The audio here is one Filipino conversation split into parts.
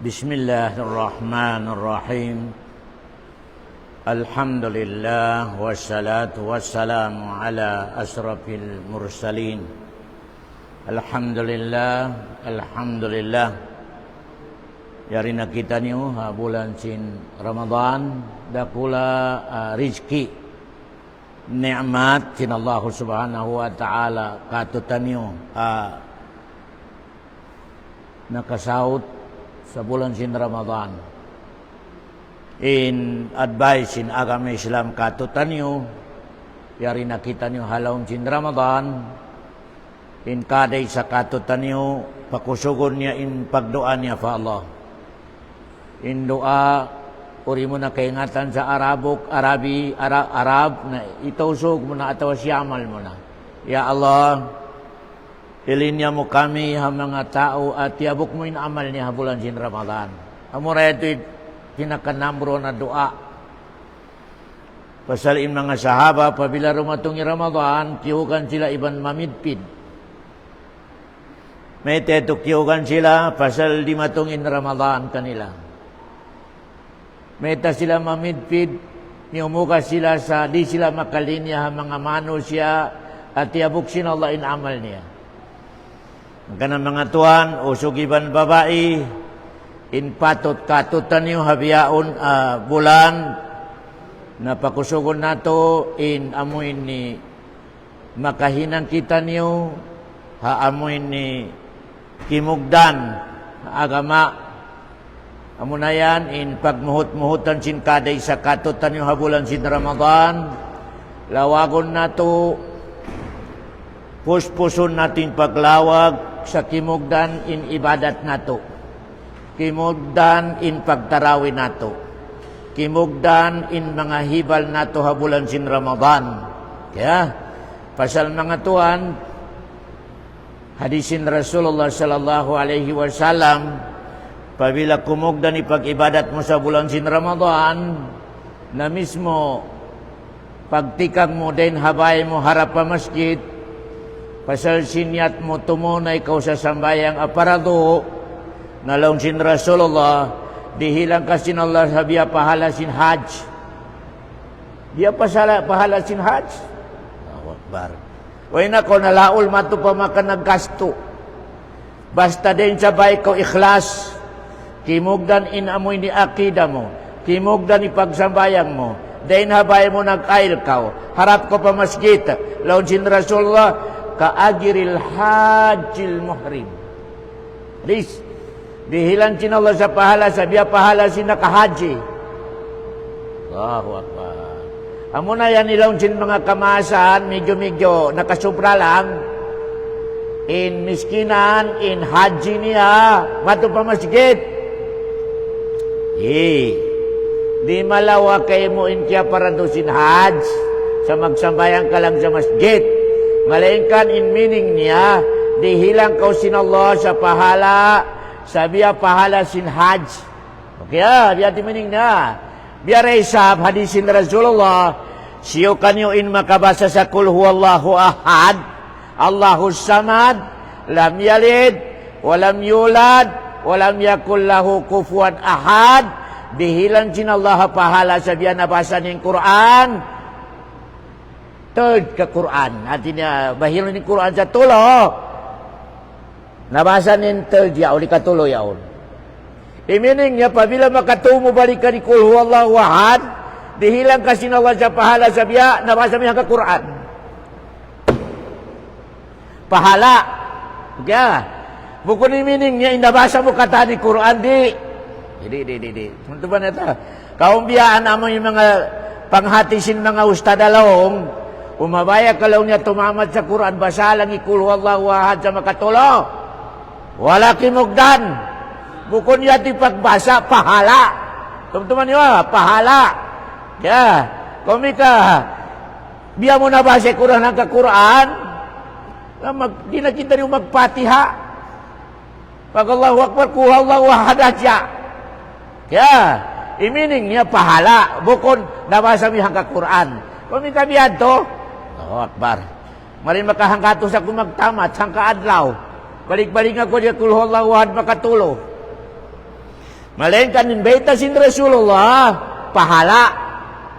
Bismillahirrahmanirrahim. Alhamdulillah wassalatu wassalamu ala asrafil mursalin. Alhamdulillah yarina kita niyo bulan sin Ramadan dakula rizki nikmat sin Allah subhanahu wa ta'ala katutan niyo nakasaut sa bulan sin Ramadan. In advice in agama Islam katutan niyo yari nakita niyo halawang sin Ramadan. In kaday sa katutan niyo pakusugon niya in pagdoa niya fa Allah. In doa uri mo na kaingatan sa Arab na itusog mo na atawa siyamal mo na. Ya Allah, ilinya mo kami ha mga tao at yabok mo amal niya bulan sin Ramadan. Amura ito pinakanambro na doa. Pasal in mga sahaba, pabila rumatong Ramadan, kiyukan sila iban mamidpid. May teto kiyukan sila, pasal di matong in Ramadan kanila. May ta sila mamidpid, niumuka sila sa di sila makalinya ha mga mano siya at yabok sin Allah in amal niya. Ang kanang mga tuan, usugiban babae, in patot katutan niyo habiyaon bulan, napakusugon nato, in amoy ni makahinang kita niyo, haamoy ni kimugdan, agama, amo na yan, in pagmuhut-muhutan sin kaday sa katutan niyo habulan sin Ramadan, lawagon nato, puspuson natin paglawag, sa kimugdan in ibadat nato. Kimugdan in pagtarawi nato. Kimugdan in mga hibal nato habulan sin Ramadan. Kaya, pasal mga tuan, hadisin Rasulullah sallallahu alaihi wasallam, pabila kumugdan ipag-ibadat mo sa bulan sin Ramadan, na mismo, pagtikag mo din habay mo harap pa masjid, pasal sinyat mo tumunay kau sa sambayang aparado, nalaong sin Rasulullah, dihilang ka sin Allah sabiya pahala sin hajj. Dia pahala sin hajj. Allahu Akbar. Way na ko nalaol mato pa maka naggasto. Basta din sabay ko ikhlas. Kimugdan in amoy ni akida mo. Kimugdan ipagsambayang mo. Dain habay mo nag-ail kao. Harap ko pa masjid. Laon sin Rasulullah, kaagiril hajjil muhrim. Please, dihilan sin Allah sa pahala, sabiya pahala sin nakahaji. Allahu Akbar. Amo na yan ilaw sin mga kamasan, medyo nakasubra lang. In miskinan, in haji niya, mato pa masjid. Di malawa kayo mo in kya para dosin hajj, sa magsambayang ka lang sa masjid. Melainkan in meaning niya, dihilang kau sin Allah sa pahala, sabiya pahala sin hajj. Okay biar di meaning niya. Biar isab hadisin Rasulullah, siyo kanyo in makabasa sa kul huwallahu ahad, Allahus samad, lam yalid, walam yulad, walam yakul lahu kufuwan ahad, dihilang sin Allah pahala sabiya nabasa ng Quran, third ka Quran. Artinya, bahilo ni Quran sa tulo. Nabasa nin third yaon, ikatulo yaon. Meaning niya, pabila makatumo balik ka ni Kul Huwallahu Ahad, dihilang ka sinawal sa pahala sa biya, nabasa mo ka Quran. Pahala. Kaya, bukod ni meaning niya, inabasa mo kata ni Quran, di. Tunto ba na ito? Kaumbiyaan mo yung mga panghatisin mga ustadalong, umabaya ka lang niya tumamad sa Quran, basa lang ikul huwallahu ahad sa makatulo. Wala kimugdan. Bukod niya ti pagbasa, pahala. Tumtuman niyo, pahala. Kaya, kumika, biya mo nabasa Quran ng ka-Quran, di na kita niyo magpatiha. Pag Allahu Akbar, kuhallahu ahad asya. Kaya, imining niya pahala. Bukod nabasa mo yung ka-Quran. Kumika biya to, Allahu Akbar. Marin makahangkato sa kumagtamat, sangka adlaw. Balik-balik ako diya kulhuallahu ahad makatulo. Melainkan invita sin Rasulullah, pahala.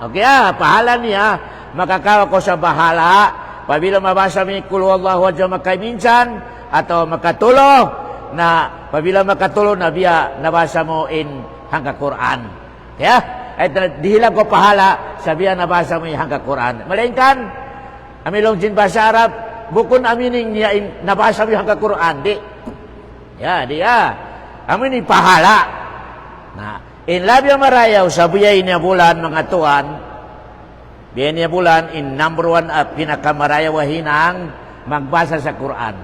Okay pahala niya. Makakawa ko sa bahala. Pabila mabasa mi kul huwallahu ahad makay minsan atau makatulo na pabila makatulo na biya nabasa mo in hangga Quran. Ya, ay dihilang ko pahala sabiya nabasa mo in hangga Quran. Melainkan amilong jin bahasa Arab bukun amining niya in nabasa mo hangga Quran di. Ya, dia. Amin ni pahala. Nah, in labya marayaw sa buyay niya bulan mga tuan. Biyan niya bulan in number 1 pinakamarayaw hinang magbasa sa Quran.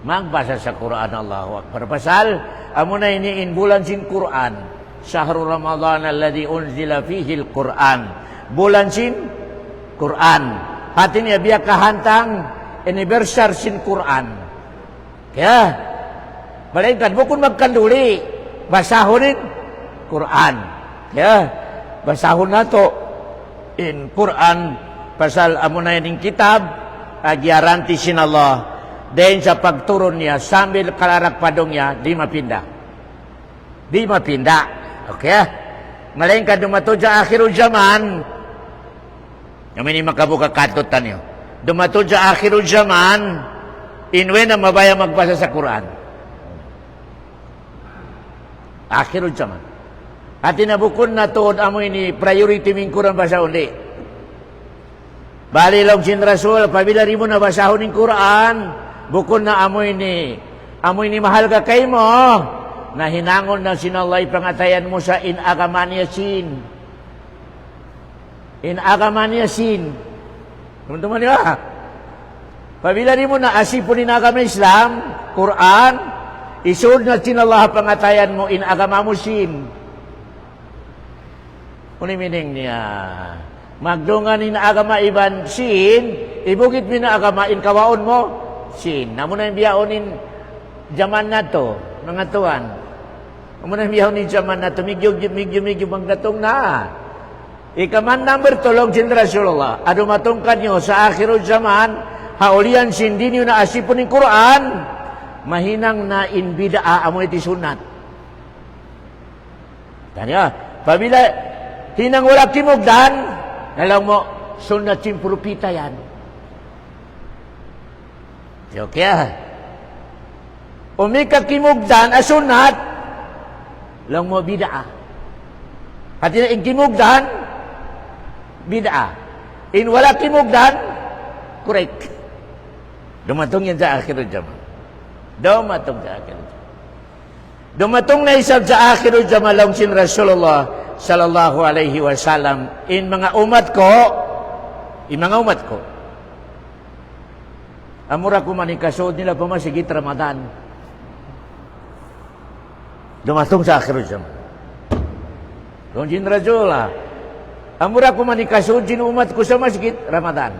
Magbasa sa Quran, Allahu Akbar. Pasal amo na ini in bulan sin Quran. Syahrul Ramadan alladhi unzila fihi al-Quran. Bulan sin Quran. Hati niya biya kahantang anniversary sin Quran. Kaya malaikat bukun magkanduli basahonin Quran. Ya, basahon nato in Quran pasal amo na ning kitab agiaranti sin Allah. Then sa pagturun niya sambil kalarak padong niya di mapinda. Di mapinda. Okay? Malaikat dumato sa akhirul zaman. Kami ni makabuka katutan niyo. Dumato sa akhirul zaman inwe na mabaya magbasa sa Quran. Akhirul zaman. At tinabukon na tuod amo ini priority ming Quran basa undi. Bali long sin Rasul pabila rimo na basahon ning Quran, bukon na amo ini mahal ka kay mo. Na hinangon na sinalay pangatayan mo sa in agaman yasin. In agaman yasin. Teman-teman ya. Pabila rimo na asipon in agama Islam, Quran, isud na sinallah pangatayan mo in agama musin. Kung meaning niya, magdungan in agama iban sin, ibugit mi na agama in kawaon mo, sin. Namun na biyaon in zaman na to, mga tuan. Namun na biyaon in zaman na to, medyo magdatong na. Ikaman number 2, sin Rasulullah. Ado matungkad nyo sa akhirul zaman, haulian sin din na asipon in Quran, mahinang na in bidaa amo iti sunat. Tanya, pabila hinang wala kimugdan, alam mo, sunat sin propita yan. Okay umika kimugdan asunat, alam mo bidaa. At in kimugdan, bidaa. In wala kimugdan, correct. Dumatong yan sa akhirul zaman. Dumatong sa akhirul zaman. Dumatong na isab sa akhirul zaman lang sin Rasulullah sallallahu alaihi wasallam in mga umat ko, amura ko manikasod nila pumasigit Ramadan. Dumatong sa akhirul zaman. Kung sin Rasulullah, amura ko manikasod sin umat ko sa masjid Ramadan.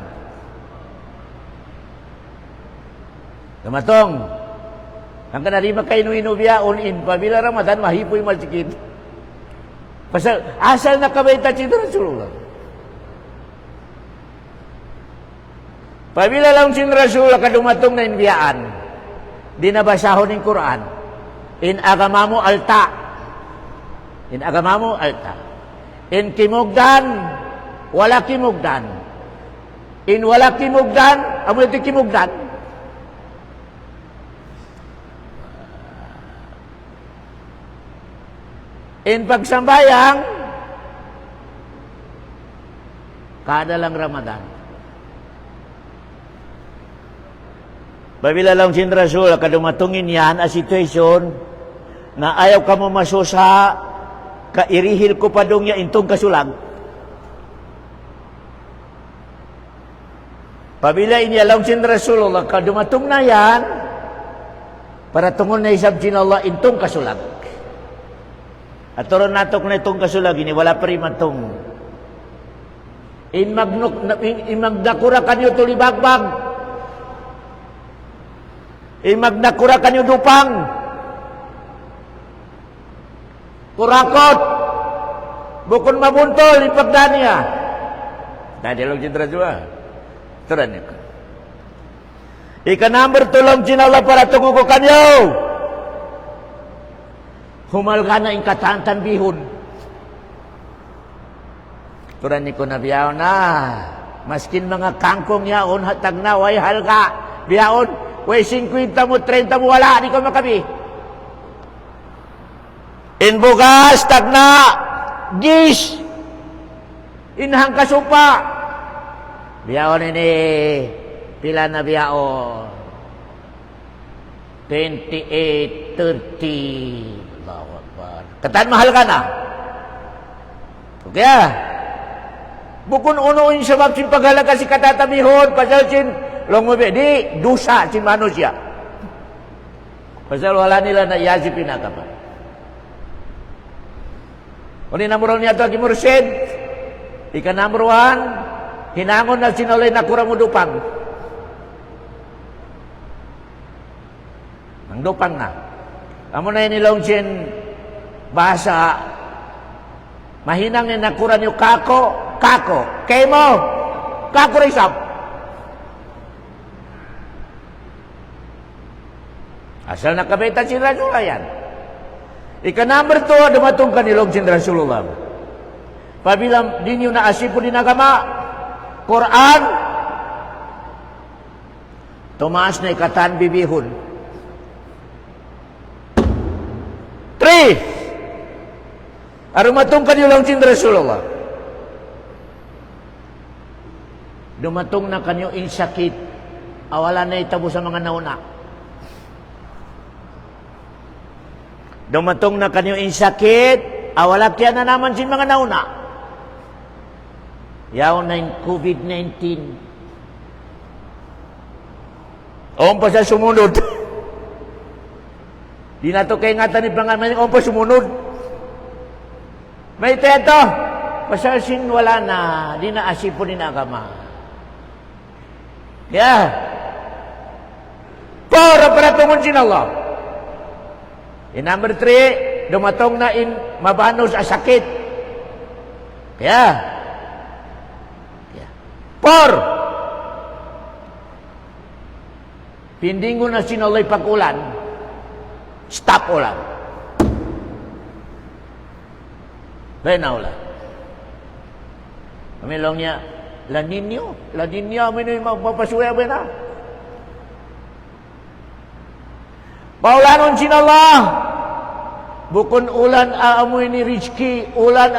Dumatong. Ang kanarima kay inu-inubiyaon in pabila Ramadan mahipoy masjid. Pasal asal nakabaita si Rasulullah. Pabila lang sin Rasulullah kadumatong na inbiyaan, di nabasahon ng Quran. In agamamu alta. In agamamu alta. In kimugdan, wala kimugdan. In wala kimugdan, amo iti kimugdan. In pagsambayang, kada lang Ramadan. Babila lang sin Rasul, kadumatungin yan a situation na ayaw ka mo masusa, kairihil ko pa dong ya intong kasulag. Pabila inya lang sin Rasulullah, kadumatung na yan, para tungon na isab sin Allah intong kasulag. At turon natok na itong kasulag, ini wala pa rin matong. In magdakura kanyo tulibagbag. In magdakura kanyo dupang. Kurakot. Bukon mabuntol, ipagdan niya. Dahil lang cindra jua. Turan niya. Ika number 2 lang cinala para tungo ko kanyo. Humalga na ingkatantan bihon. Turan ni ko na biyaon na. Maskin mga kangkong yaon, hatag na, way halga. Biyaon, way 50 mo, 30 mo, wala, di ko makabi. Inbugas, tag na, gis. Inhang kasupa. Biyaon ini, pila na biyaon. 28, 30. Allahu Akbar. Kataan mahal ka na. Okay ah. Bukun unuin sebab sin paghalaga si katatamihon. Pasal sin, long mabi, di, dosa sin manusia. Pasal wala nila na yasi pinakapan. Kung inamural niya ito, Mursid, ika number 1, hinangon na sinulay na kurang udupang. Ang dupang na. Amo na inilong sin bahasa, mahinang na nakuran yung kako, kay mo, kako risap. Asal nakabita si Rasulullah yan. Ika number 2, dumatong kanilong si Rasulullah. Pabilang din yung naasipo din agama, Quran, tumaas na ikatan bibihon. 3, arumatong kanilong si Rasulullah. Dumatong na kanyo insakit, awalan na itabo sa mga nauna. Dumatong na kanyo insakit, awalak yan na naman sin mga nauna. Yaw na yung COVID-19. Oon pa sa sumunod. Di na to kay ngatan ni pangalan, oon pa sumunod. May teto, pasalsin wala na, di na asipo ni agama. Ya. Para tungon sin Allah. In number 3, dumatong na in mabanos a sakit. Kaya. 4, pindingon na sinulay pag-ulan. Stop ulan. Bayan na ulan. Kamilong niya, La Nino, may mapasuya ba na? Paulanon sin Allah. Bukon ulan amoy ni Rizki, ulan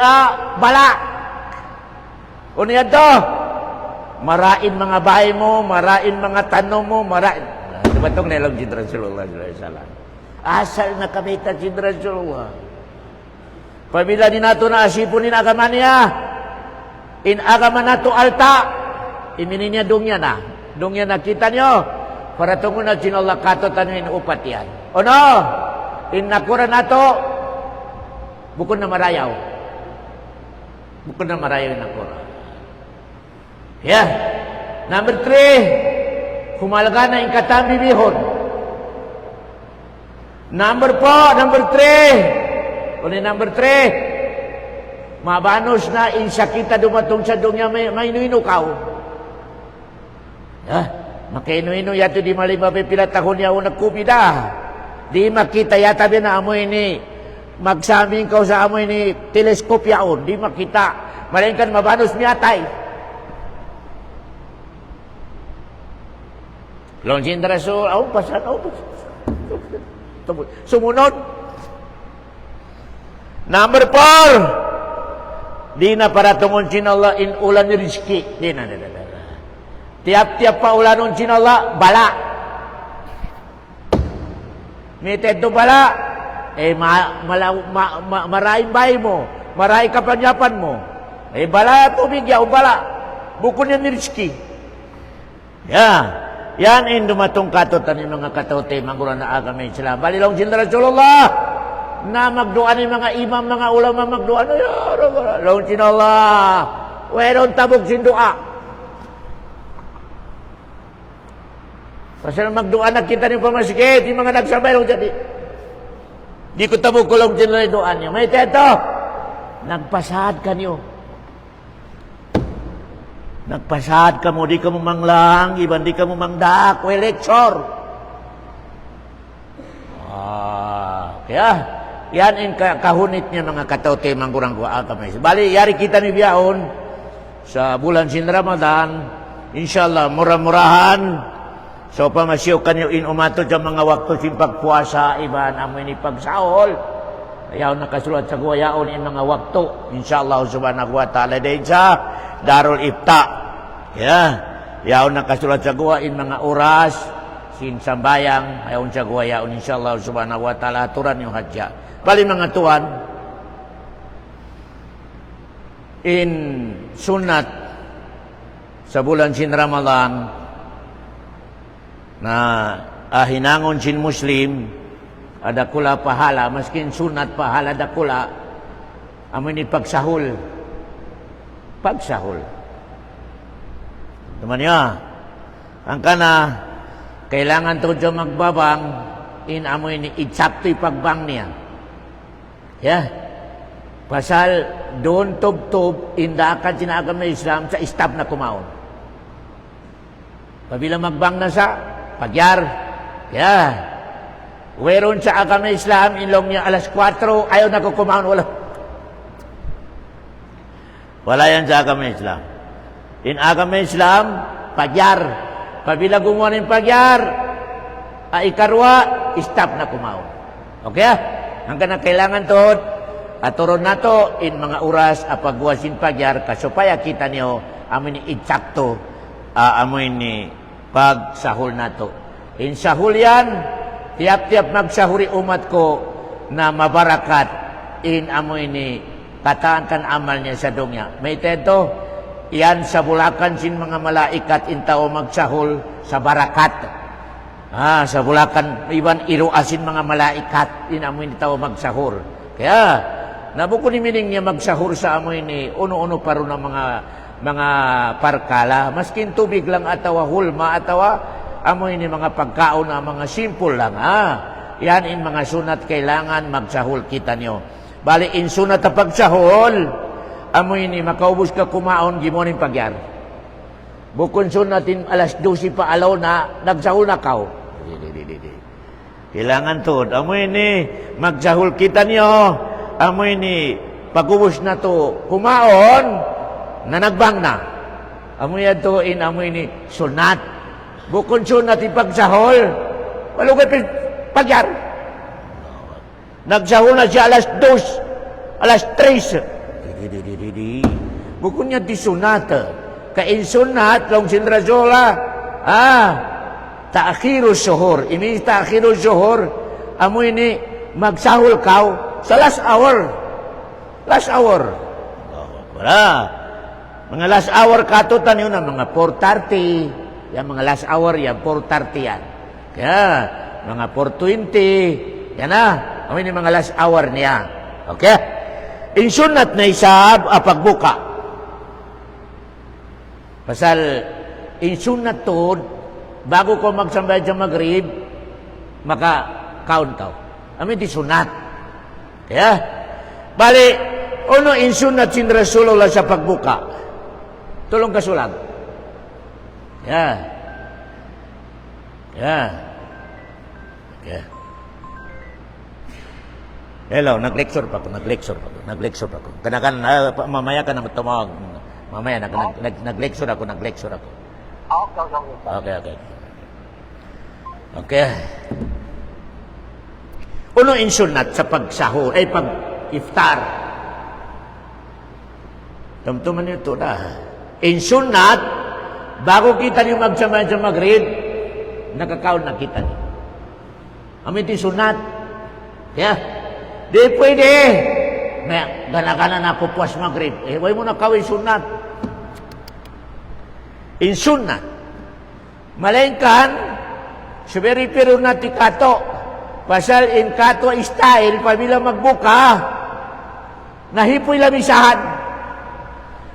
bala. Kung yan to, marain mga bahay mo, marain mga tanong mo, marain. Tumatong nilang si Rasulullah sallallahu alaihi wasallam. Asal na kamita si Rasulullah. Pabila din nato na asipon ni agama niya, in agama nato alta, iminin niya dungya na kita nyo, para tungo na sinullah kato tanuin upat yan. O no, in nakura nato, bukod na marayaw. Bukod na marayaw in nakura. Yeah. Number 3, humalaga na in katambi bihon. Number 3, number 3, mabanos na insakita dumatong sa dunya may inuinukaw. Makainuino yato di malima pilatahon niya o nagkupida. Di makita yata bin na amoy ni magsaming kaw sa amoy ni teleskop yaon. Di makita. Malingkan mabanos miyatay. Lonsin Rasul, pasan. Sumunod. Number 4, di na para tungon sin Allah in ulan ni rizki. Di na. Tiap-tiap pa ulanon sin Allah, bala. Mited do bala, maraing bahay mo, maraing kapanyapan mo. Bala tubig ya, bala. Bukon yan ni rizki. Yan in dumatong katotan ni mga katote, magulang na agama Islam. Balilong sin Rasulullah, na magdoa ni mga imam, mga ulama magdoa na ya Rasulullah sin Allah. Weron tabog sin doa. Pasal magdoa na kita ni pamasikit, yung mga nagsabay lang jadi. Di ko tabog ko lang sin doa niya. May teto, nagpasad ka niyo. Nagpasad ka mo, di ka mo manglang, iban di ka mo mangdak, o lecture. Kaya, yan in kahunit niya mga katawte mangkurang ko akamay. Bali, yari kita ni biyaon sa bulan sin Ramadan, inshallah, murah-murahan. So, pamasyo kanyo in umato sa mga wakto sin pagpuasa, iban amoy ni pagsahol. Ayaw nakasulat sa guwayaon in mga wakto. Inshallah, subhanahu wa ta'ala, din sa Darul Ifta. Ayaw nakasulat sa guwa in mga oras, sin sambayang, ayaw sa guwayaon, inshallah, subhanahu wa ta'ala, aturan yung hadya. Bali mga tuwan, in sunat sa bulan sin Ramadan na hinangon sin Muslim, ada kula pahala, maskin sunat pahala da kula, amin ni pagsahul. Pagsahul. Teman ya, ang kana, kailangan to dyan magbabang, in amoy ni itsapto'y pagbang niya. Pasal doon tub-tub, indakan sinagam na Islam sa istab na kumaon. Pabila magbang na sa pagyar. Weron sa agam na Islam, inlong niya alas 4, ayaw na ko kumaon, wala yan sa agam na Islam. In agam na Islam, pagyar. Pabila gumawa ng pagyar, ikarwa, istab na kumaon. Okay? Hanggang na kailangan to, aturon na to, in mga oras, apagwasin pagyar, kasupaya kita niyo, amin ni itsakto, amin ni pagsahul na to. In sahul yan, tiap-tiap magsahuri umat ko na mabarakat, in amin ni kataan kan amal niya sa dungya. May teto, yan sa bulakan sin mga malaikat, in tao magsahul sa barakat. Sa bulakan, iban iruasin mga malaikat, in amoy ni tao magsahur. Kaya, nabuko ni mining niya magsahur sa amoy ni uno-uno paro ng mga parkala, maskin tubig lang atawa hulma, atawa amoy ni mga pagkaon na mga simple lang. Yan in mga sunat kailangan magsahul kita nyo. Bali, in sunat na pagsahul, amoy ni makaubos ka kumaon, gimonin pagyar. Bukon sunatin alas 12 pa alaw na, nagsahul na kao. Kailangan to. Amoy ni magsahul kita niyo. Amoy ni pagubos na to kumaon na nagbang na. Amoy yan to in amoy ni sunat. Bukon sunat ipagsahol. Walo ka pagyar. Nagsahul na siya alas 2, alas 3. Bukon niya di sunat. Kain sunat long sin rasola. Ta'khiru suhur. Ini ta'khiru suhur. Amoy ni magsahul kaw sa last hour. Last hour. Mga last hour katutan yun, mga 4:30. Yan mga last hour, yan 4:30 yan. Kaya, mga 4:20. Yan na. Amoy ni mga last hour niya. Okay? In sunat na isab, pagbuka. Pasal, in sunat to, bago ko magsambay sa Maghrib, maka-count tao. Amin di sunat. Kaya, bali, uno in sunat sin Rasulullah sa pagbuka. Tulong kasulag. Okay. Hello, nag-lecture pa ako. Kanakan, mamaya ka na tumawag. Mamaya, nag-lecture ako. Okay. Uno in sunat sa pagsahur, pag-iftar. Tumtuman niyo ito na. In sunat, bago kita niyo magsama sa Maghrib, nakakaon na kita niyo. Amin di sunat. Kaya, di pwede. Gana-gana na pupuas Maghrib. Huwag mo na kawin sunat. In sunat. Malengkan, suberi pero na tikato. Pasal in kato style, pamila magbuka, nahipoy lamisahan.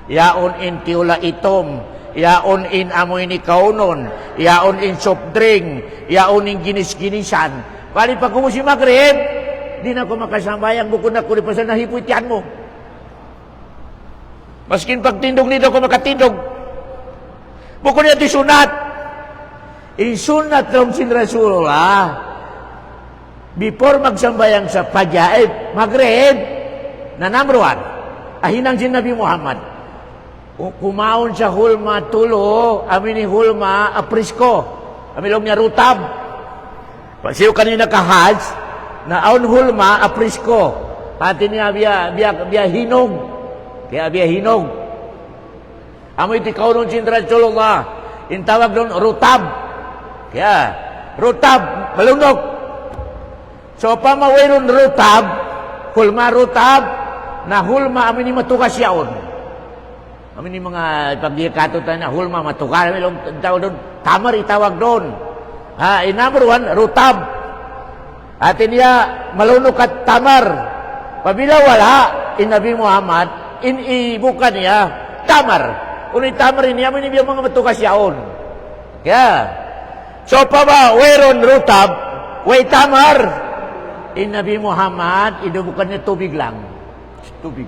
Yaon in tiula itom, yaon in amoy ni kaunon, yaon in soft drink, yaon in ginis-ginisan. Bali pag kumusi Maghrib, di na ko makasambayang bukod na ko, pasal nahipoy tiyan mo. Maskin pagtindog nito ko makatindog. Bukod niya di sunat. In sunat ng sin Rasulullah, before magsambayang sa Fajr, Maghrib, na number 1, ahinang si Nabi Muhammad. Kumaon sa hulma tulo, amin ni hulma aprisko, amilong niya rutab. Pasiyo kanina kahaj, na aon hulma aprisko, pati niya biya hinog, kaya biya hinog. Amoy ti kaunon si Rasulullah, intawag doon rutab, kaya rutab, malunok. So pamawairon rutab, hulma rutab, na hulma amin ni matukas yaon. Amin ni mga pagdikatutan na hulma matukas, amin tawag doon, tamar itawag doon. Number 1, rutab. Atin niya malunok at tamar. Pabila wala, Nabi Muhammad, ibuka niya, tamar. Unay tamar niya, amin niya mga matukas yaon. Kaya, so pa ba, weron rutab, way tamar. Nabi Muhammad, inubukan niya tubig lang. Tubig.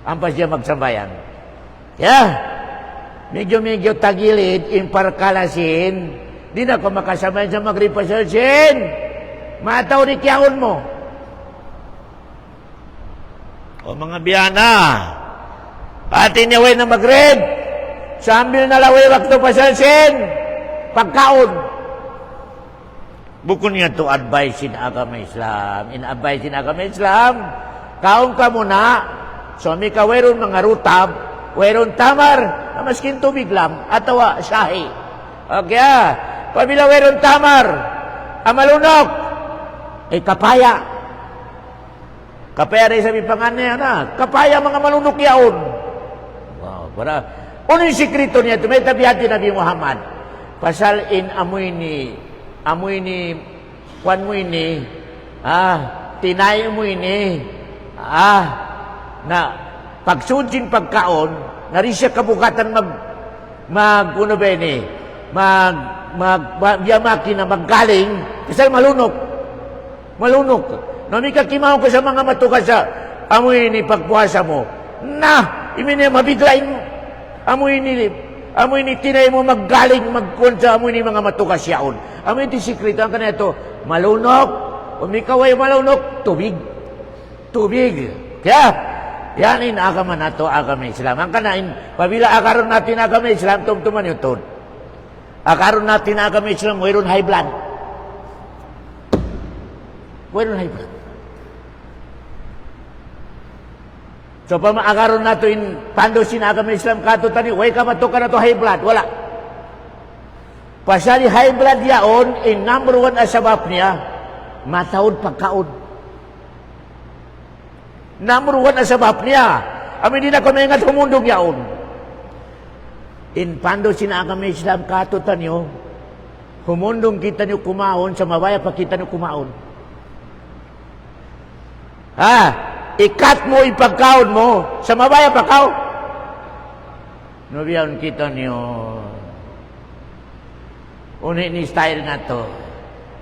Ampas siya magsambayan. Medyo tagilid, imparkalasin, di na ko makasamayan sa magripasalsin. Mataw ni kiyahon mo. O mga biyana, atin niya way na magrib, sambil nalaway wakto pasalsin, pagkaon. Bukun niya to advice agama Islam. In advice agama Islam, kaon ka muna, so may ka weron mga rutab, weron tamar, na maskin tubig lang, atawa sahi. Okay, pabila weron tamar, amalunok, kapaya. Kapaya rin sabi pangan niya na, kapaya mga malunok yaon. Wow, para, unong sikrito niya, may tabihan Nabi Muhammad, pasal amoy ni, kwan mo ini, tinay mo ini, na pagsunsin pagkaon, nari siya kabukatan biyamaki na maggaling, kasi malunok. Nami kakimaw ko sa mga matukas sa amoy ni pagpuasa mo. Imini mabiglain mo. Amoy ni tinay mo maggaling, magkun sa amoy ni mga matukas yaon. Amoy ti sikrito, ang kanito, malunok. Umikaway malunok, tubig. Kaya, yan agama na to, agama Islam. Ang kanain, pabila akaron natin agama Islam, tumtuman yung tod. Akaron natin agama Islam, mayroon high blood. Mayroon high blood. So, pamaakaroon nato in pandosin agama Islam kato tani, way ka matuka na to high blood. Wala. Pasali high blood yaon, number 1 asabab niya, mataod pagkaon. Number 1 asabab niya, amin din ako may nga tumundog yaon. In pandosin agama Islam kato tanyo, humundong kita niyo kumaon, sa mabaya pa kita niyo kumaon. Ikat mo, ipagkaon mo, sa mabaya pakaw. Nubiyan kita niyo. Uni ni style na to.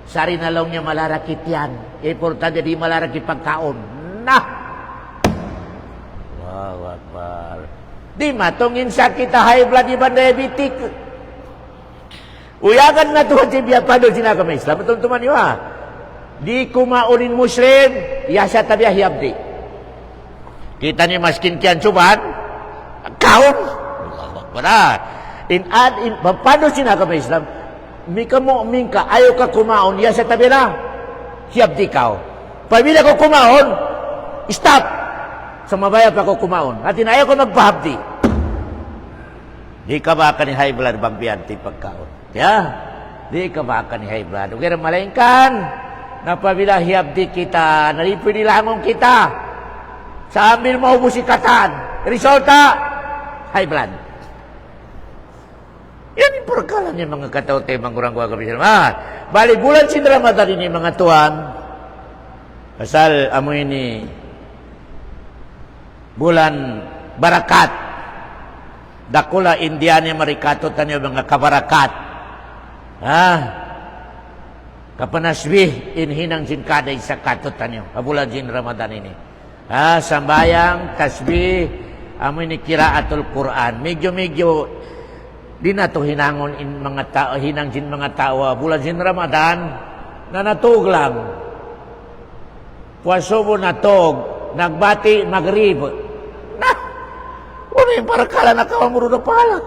Sari na lang niya malarakit yan. Importante di malarakit pagkaon. Wow, akbar. Di matongin sakit high blood, iban diabetic. Uyagan na to si biya pa doon sinagama Islam. Matuntuman niyo di kumaunin Muslim, yasa tabiah hiyabdi. Kita ni maskin kian suban, kaon. Allah Akbar. Paano sinagama Islam? Mika mu'min ka, ayaw ka kumaon, ya sa tabi na, hiyab di kao. Pabila ko kumaon, stop. Sa mabaya pa ko kumaon. At ayaw ko magpahabdi. Di ka ba ka ni high blood bang piyanti pagkaon? Di ka ba ka ni high blood? Okay, malingkan, na pabila hiyab di kita, nalipinilangon kita, sa ambil maubos ikatan. Resulta, high blood. Yan yung perkalan yung mga kataote, mga kurang-kurang kabisal. Bali, bulan sin Ramadan ini mga tuan. Pasal, amo ini, bulan barakat. Dakula, Indianya marikato tanyo mga kabarakat. Kapanasbih, inhinang sin kaday sa kato tanyo. Bulan sin Ramadan ini. Sambayang, tasbih, amoy ni kiraatul Quran. Medyo di na to hinangon in mga tao, hinang sin mga tao, bulan sin Ramadan, na natug lang. puwaso mo natog, nagbati, magrib. Nah, ano yung parakala na kawamuro na pala?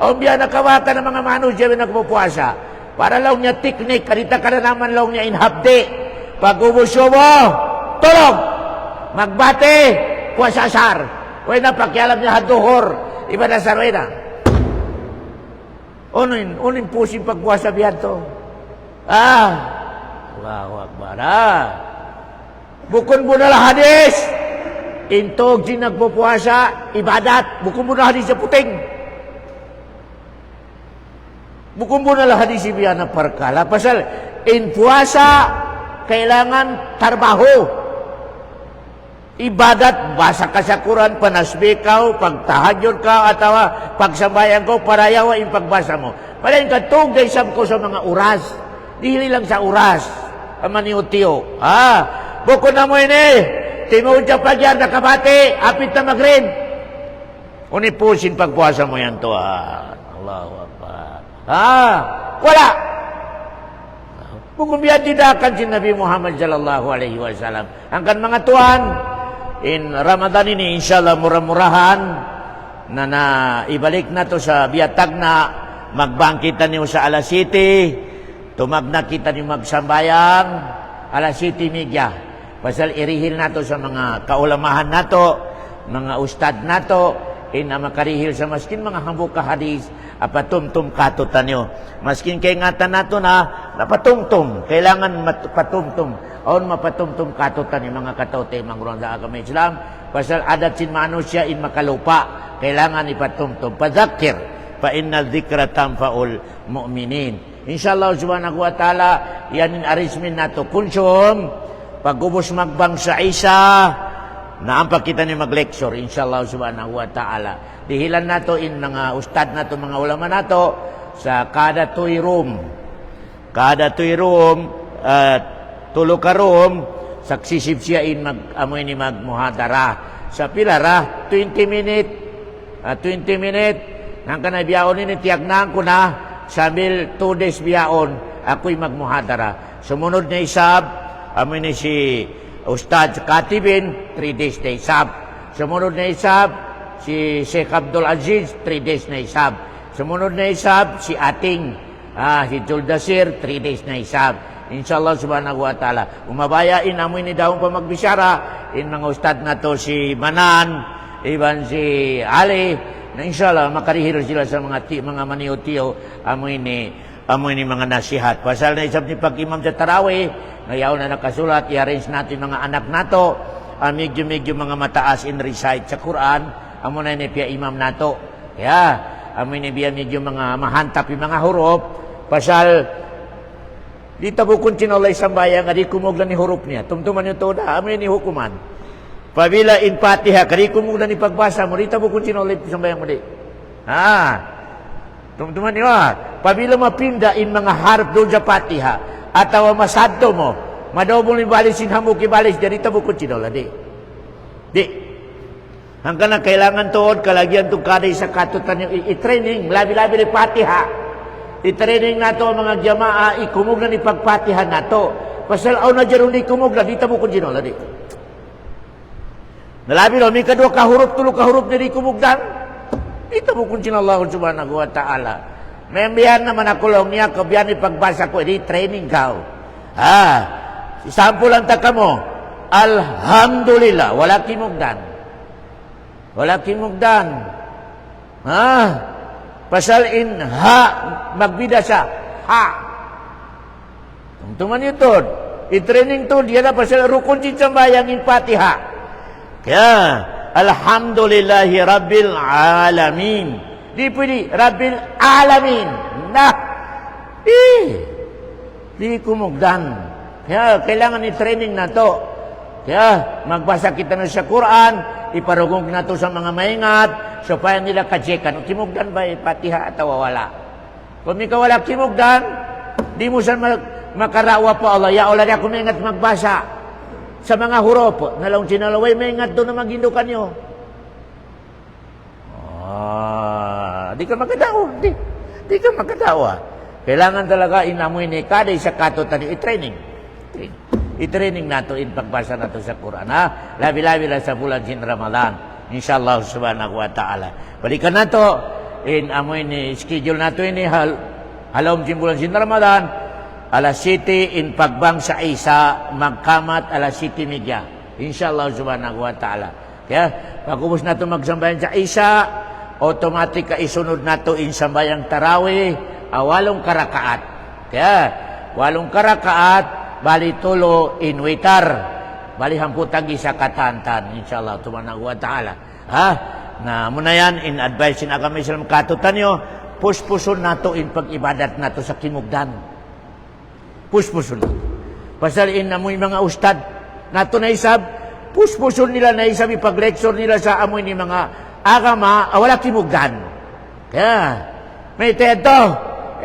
O biya nakawata ng mga manos diyan nagpupuasa. Para lang niya teknik, karita ka na naman lang niya inhabdi. Pag ubusyo mo, tulog! Magbati, puwasasar. Huwag na pakialam niya haduhor. Iba na sa rueda. Unin pusing pagpuasa biyan to. Allahu Akbar. Bukon mo na lang hadis. Intog din nagpupuasa, ibadat. Bukon mo na hadis sa puting. Bukon mo na lang hadis biyan na parkala. Pasal, in puasa, kailangan tarbaho. Ibadat, basa ka sa Quran, panasbi ka, pagtahajud ka, atawa pagsambayan ko, parayawa yung pagbasa mo. Palain ka, tugay sab ko sa mga oras. Dili lang sa oras. Amaniutiyo. Bukod na mo ini. Timuod ka pa dyan, nakabati, apit na magrin. Unipusin pagpuasa mo yan to. Allahu Akbar. Wala. Kung biyadidakan si Nabi Muhammad sallallahu alaihi wasallam. Angkan mga tuan, in Ramadan ini insyaAllah murah-murahan na ibalik na to sa biyatag na magbangkitan niyo sa alas City, tumagna kita niyo magsambayang alas City media. Pasal irihil na to sa mga kaulamahan na to, mga ustad na to, makarihil sa maskin mga hambuk ka hadis, apatumtum katutan nyo. Maskin kay ngatan nato na napatumtum, kailangan patumtum. Aon mapatumtum katutan yung mga katote, mangurang sa agama Islam. Pasal adat sin manusia in makalupa, kailangan ipatumtum. Padzakir, fa innal dzikra tanfa'ul mu'minin. Insyaallah subhanahu wa ta'ala, yanin arismin nato konsum, pag-ubos magbang sa isa, naampak kita ni mag-lecture, insyaAllah subhanahu wa ta'ala. Dihilan nato in mga ustad nato, mga ulama nato, sa kada tuy room. Kada tuy room, tulo ka room, saksisip siya in amoy ni magmuhadara. Sa pilara, 20 minute, 20 minute, nang kanay ini tiyagnaan ko na, sambil 2 days biyaon, ako'y magmuhadara. Sumunod na isab, amoy ni si Ustad Katibin, 3 days na isab. Sumunod na isab, si Sheikh Abdul Aziz, 3 days na isab. Sumunod na isab, si Ating, si Juldasir, 3 days na isab. Inshallah subhanahu wa ta'ala. Umabayain amoy ni daong pa magbisyara, in mga ustad na to si Manan, iban si Ali, na inshallah makarihiro sila sa mga maniyo-tiyo, amoy ni mga nasihat. Pasal na isab ni pag-imam sa tarawih, ngayaw na nakasulat, i-arrange natin mga anak nato, medyo mga mataas in recite sa Quran, amo na ni piya imam nato. Amo ni biya medyo mga mahantap yung mga huruf, pasal di tabukon sinolay sambaya nga di kumuglan ni huruf niya. Tumtuman yung toda, amo ni hukuman. Pabila in Fatiha, kadi kumuglan ni pagbasa mo, di tabukon sinolay sambaya mo di. Tumtuman niyo pabila mapinda in mga harap doon sa Fatiha, atawa masadto mo, madobong ni balisin hamuk ibalis, jadi tabukon sinola di. Hanggang na kailangan tuod, kalagyan itong kaday sa katutan yung i-training, labi-labi ni Fatiha. I-training na to mga jamaa, ikumug na ni pagpatihan na to. Pasal aw na dyan ni kumug na, di tabukon sinola di. Nalabi no, may kadwa kahurop, tulo kahurop na di kumugdan. Di tabukon sinallahu subhanahu wa ta'ala. May biyan naman ako lang niya, kabiyan ni pagbasa ko, di training ka. Sample lang taka mo, alhamdulillah, wala kimugdan. Wala kimugdan. Pasal in ha, magbida sa ha. Tungtungan ito. I-training to, diyan na pasal rukun din sambayang in Fatiha. Kaya, alhamdulillahi rabbil alamin. Di pwede, rabbil alamin. Di kumugdan. Kaya, kailangan i-training na to. Kaya, magbasa kita na sa Quran, iparugong na to sa mga maingat, supaya nila kajekan, kimugdan ba Fatiha at wala? Kung ikaw wala kimugdan, di mo saan makarawa po Allah, ya Allah niya kumingat magbasa sa mga huruf, nalang sinalaway, maingat doon na magindukan nyo. Di ka magkadawa, di ka magkadawa. Kailangan talaga inamoy ni kaday sa katutan, i-training. i-training nato in pagbasa nato sa Quran, ha? Labi-labi lang sa bulan sin Ramadan. Insyaallah subhanahu wa ta'ala. Balikan nato in amoy ni schedule nato ini halom sin bulan sin Ramadan. Alas 7 in pagbang sa isa, magkamat alas 7:30. Insyaallah subhanahu wa ta'ala. Kaya pagubos nato magsambayan sa isa, automatic ka isunod nato in sambayang tarawih, 8 karakaat. Kaya 8 karakaat bali tulo in witar. Bali hamputag isa katantan insyaallah subhanahu wa ta'ala. Ha? Na muna yan in advice in agama Islam katutan nyo, puspuson nato in pag-ibadat nato sa kinugdan. Puspuson. Pasal in amoy mga ustad nato na isab, puspuson nila na isab ipag-lecture nila sa amoy ni mga agama, wala kinugdan. Kaya, may teto,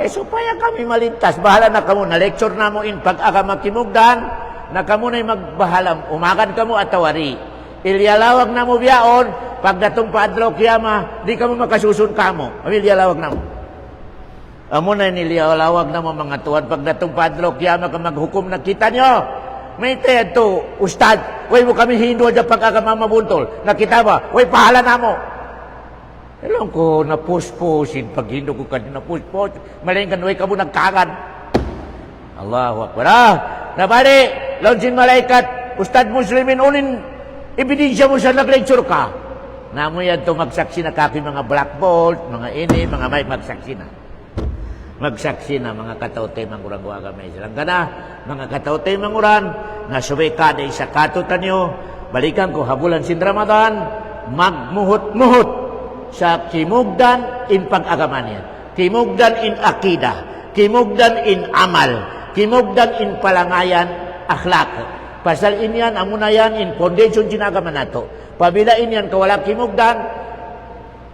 supaya kami malintas, bahala na kamo, na-lecture na mo in pag-agama kinugdan, na kamo na'y magbahalam, umagan kamo at tawari. Ilyalawag na mo biyaon, pagdatong paadlaw kiyama, di kamo makasusun kamo. Ilyalawag na mo. Amo na niliyalawag na mo mga tuwan, pagdatong paadlaw kiyama ka maghukom na kita nyo. May teto, ustad, way mo kami hindo dyan pag-agama mabuntol. Nakita ba? Way pahala na mo. Alam ko, napuspusin, pag hindo ko ka napuspus, malingkan, way ka mo nagkagad. Allahu Akbar. Nabali, launsin malaikat, Ustad Muslimin, unin, ebidensya mo sa nag-lecture ka. Namo yan to magsaksi na kapi mga blackboard, mga ini, mga may magsaksi na. Magsaksi na mga katautay mangurang agama Islam. Kana, mga katautay manguran, nasubay ka na isa katutan nyo, balikan ko, habulan sin Ramadan, magmuhot-muhot sa kimugdan in pag-agama niya. Kimugdan in akida, kimugdan in amal, kimugdan in palangayan, akhlak. Pasal inyan, amuna yan, in foundation sinagama nato. Pabila inyan, kawala kimugdan,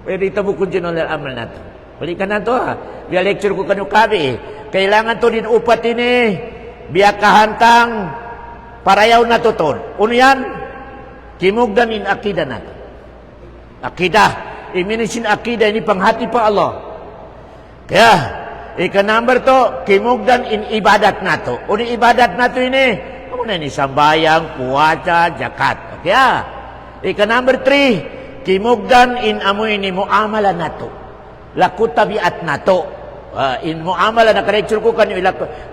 pwede ito bukun sinulal amal nato. Balikan na to, ha. Biya lecture ko kanyo kabi, kailangan to din upat ini, biya kahantang, parayaw na to ton. Uno yan, kimugdan in akida nato. Akida, iminisin akida, ini panghati pa Allah. Kaya, ika-number to, kimugdan in ibadat nato. Uni ibadat nato ini, muna ni sambayang, puwaca, jakat. Kaya, ika-number 3, kimugdan in amoy ni muamala nato. Laku tabiat nato. In muamala, naka-lecture ko kanyo,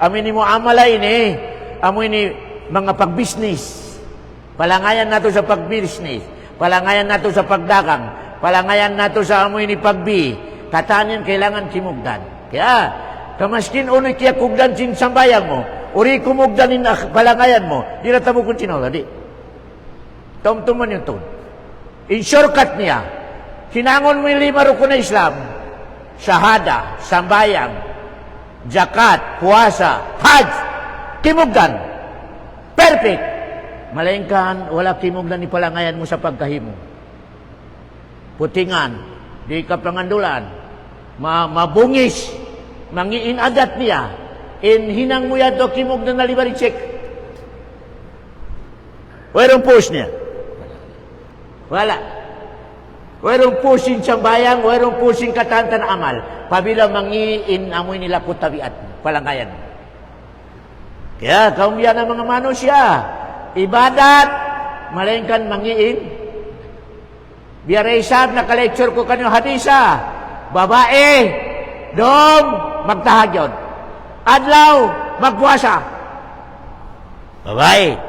amoy ni muamala ini, amoy ni mga pag-business. Palangayan nato sa pag-business. Palangayan nato sa pagdagang. Palangayan nato sa amoy ni pagbi. Katanyan kailangan kimugdan. Kaya, kamaskin unoy kaya kugdan sin sambayang mo, uri kumugdanin palangayan mo, di na tamo kung sinola, di. Tumtuman yung tun. In shortcut niya, sinangon mo yung 5 rukun na Islam, shahada, sambayang, zakat, puasa, hajj, kimugdan. Perfect. Malaingkan, wala kimugdan ni palangayan mo sa pagkahimo. Putingan, di ka pangandulan, mabungis, mangiin adat niya, in hinang mo yan do kimog na nalibari check. Wairong post niya. Wala. Wairong posting siyang bayang, wairong posting katantan amal. Pabila mangiin amoy nila kutabiat, palangayan. Kaya, kaumbiyan ng mga manusia, ibadat, malengkan mangiin. Biar isab, naka-lecture ko kanyo hadisa, babae, dom, magtahagyon. Adlaw, magpuasa. Babae.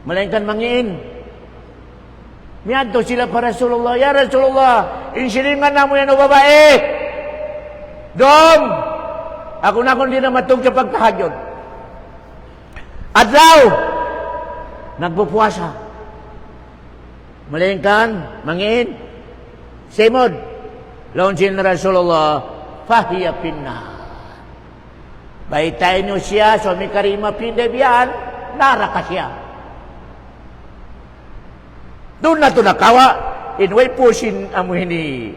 Malengkan mangiin. Miadto sila para Rasulullah. Ya Rasulullah, insilingan na mo yan o babae. Dom, ako na kung di na matug sa pagtahagyon. Adlaw, nagpupuasa. Malengkan, mangiin. Simod, launsin na Rasulullah, fahiya pinna. Baitay nyo siya, suami karima pindebian, naraka siya. Doon na ito nakawa, inway pusin amoy ni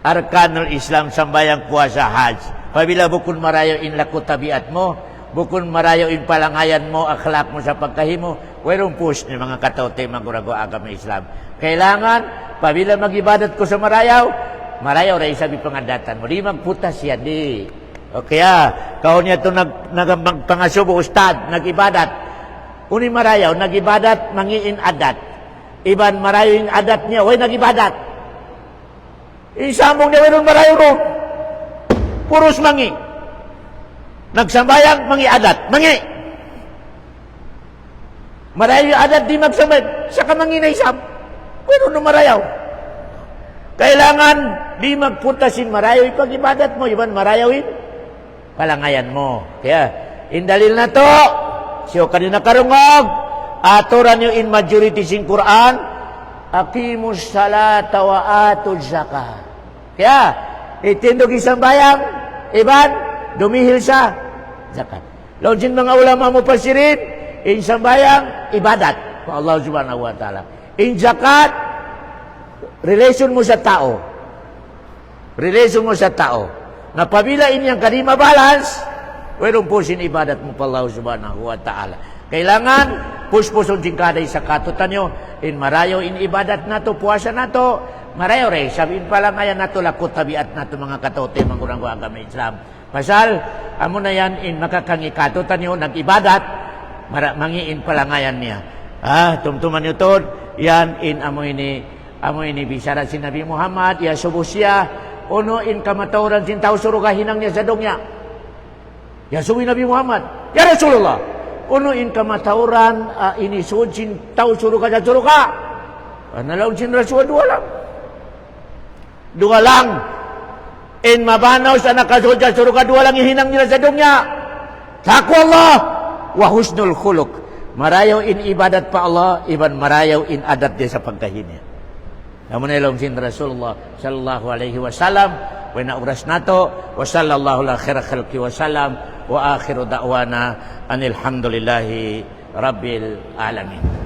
Arkanul Islam, sambayang puasa hajj. Pabila bukun marayo in laku tabiat mo, bukun marayo in palangayan mo, akhlak mo sa pagkahimo, wairong push ni mga katautay magurago agama Islam. Kailangan, pabila mag-ibadat ko sa marayaw, marayaw rin sabi pangandatan mo, di magputas yan, di. O kaya, kahon niya ito nagpangasubo, ustad, nagibadat. Uni marayaw, nagibadat, mangiin adat. Iban marayaw yung adat niya, way nagibadat. Isamong niya, mayroon marayaw ron. Puros mangi. Nagsambayang, mangi adat. Mangi. Marayaw yung adat, di magsambayang. Saka mangi na isam. Mayroon na marayaw. Kailangan, di magpuntasin marayaw, ipag-ibadat mo. Iban marayawin. Palangayan mo. Kaya, indalil na to, siyo kanina karungog, aturan nyo in majority sing Quran, aqimus salata wa atuz zakah. Kaya, itindog isang bayang, iban, dumihil sa zakat. Laon sin mga ulama mo pasirin, in isang bayang, ibadat. Pa Allah subhanahu wa ta'ala. In zakat, relation mo sa tao. Relation mo sa tao. Na pabila inyang kanima balance, mayroon po sin ibadat mo pa Allah subhanahu wa ta'ala. Kailangan, puspuson singkaday sa katutan nyo, in marayo, in ibadat na to, puwasa na to, marayo re, sabihin pa lang ngayon na to, lakot tabiat na to, mga katote, mga kurang agama Islam. Pasal, amo na yan, in makakangi katutan nyo, nag-ibadat, mangiin pa lang ngayon niya. Tumtuman nyo to, yan, in amo ini bisara si Nabi Muhammad, ya subuh siya, uno in kamatauran sin tao suruga hinang niya sa dongnya. Ya suwi Nabi Muhammad. Ya Rasulullah. Uno in kamatauran ini suod sin tao suruga sa suruga. Nalaon sin Rasul dua lang. Dua lang. In mabanaw sa nakasuod sa suruga dua lang hinang nila sa dongnya. Takwa Allah wa husnul khuluq. Marayaw in ibadat pa Allah, iban marayaw in adat dia sa pagkahinya. Namun ilong sin Rasulullah sallallahu alaihi wasallam wa na oras nato wa sallallahu ala khair khalqi wa sallam wa akhiru da'wana anil hamdulillahi rabbil alamin.